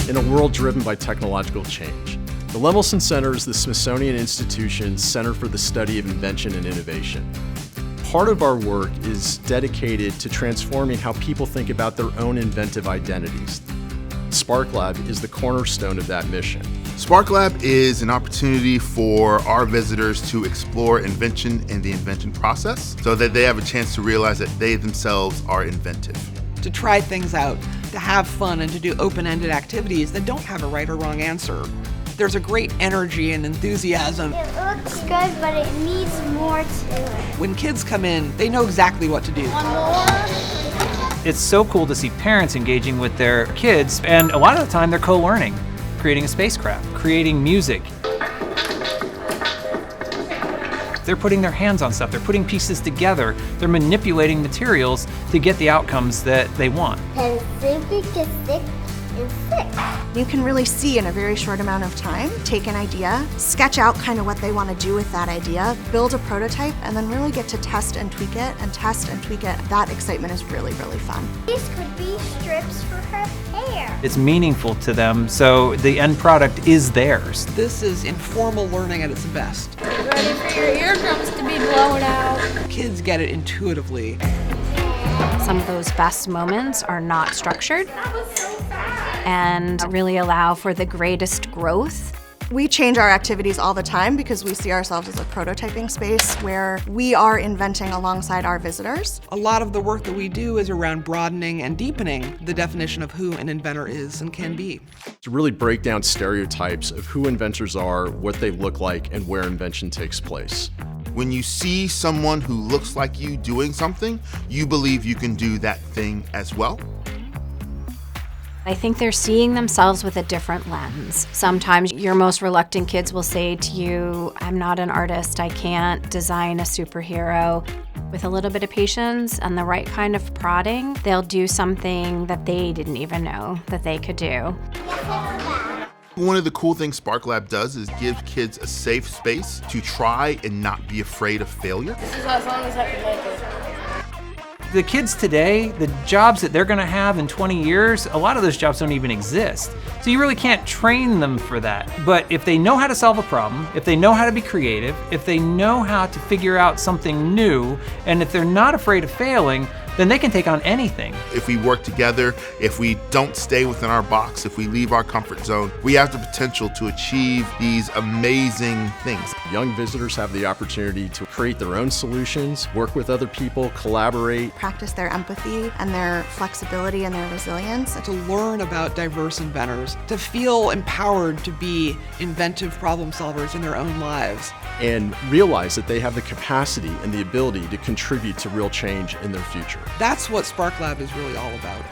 in a world driven by technological change. The Lemelson Center is the Smithsonian Institution's Center for the Study of Invention and Innovation. Part of our work is dedicated to transforming how people think about their own inventive identities. Spark Lab is the cornerstone of that mission. Spark Lab is an opportunity for our visitors to explore invention and the invention process so that they have a chance to realize that they themselves are inventive. To try things out, to have fun, and to do open-ended activities that don't have a right or wrong answer. There's a great energy and enthusiasm. It looks good, but it needs more to it. When kids come in, they know exactly what to do. One more. It's so cool to see parents engaging with their kids, and a lot of the time they're co-learning, creating a spacecraft, creating music. They're putting their hands on stuff, they're putting pieces together, they're manipulating materials to get the outcomes that they want. You can really see in a very short amount of time, take an idea, sketch out kind of what they want to do with that idea, build a prototype, and then really get to test and tweak it and test and tweak it. That excitement is really, really fun. These could be strips for her hair. It's meaningful to them, so the end product is theirs. This is informal learning at its best. Get ready for your eardrums to be blown out. Kids get it intuitively. Some of those best moments are not structured and really allow for the greatest growth. We change our activities all the time because we see ourselves as a prototyping space where we are inventing alongside our visitors. A lot of the work that we do is around broadening and deepening the definition of who an inventor is and can be. To really break down stereotypes of who inventors are, what they look like, and where invention takes place. When you see someone who looks like you doing something, you believe you can do that thing as well. I think they're seeing themselves with a different lens. Sometimes your most reluctant kids will say to you, I'm not an artist, I can't design a superhero. With a little bit of patience and the right kind of prodding, they'll do something that they didn't even know that they could do. One of the cool things Spark Lab does is give kids a safe space to try and not be afraid of failure. This is as long as I can make it. The kids today, the jobs that they're gonna have in 20 years, a lot of those jobs don't even exist. So you really can't train them for that. But if they know how to solve a problem, if they know how to be creative, if they know how to figure out something new, and if they're not afraid of failing, then they can take on anything. If we work together, if we don't stay within our box, if we leave our comfort zone, we have the potential to achieve these amazing things. Young visitors have the opportunity to create their own solutions, work with other people, collaborate. Practice their empathy and their flexibility and their resilience. To learn about diverse inventors, to feel empowered to be inventive problem solvers in their own lives. And realize that they have the capacity and the ability to contribute to real change in their future. That's what Spark Lab is really all about.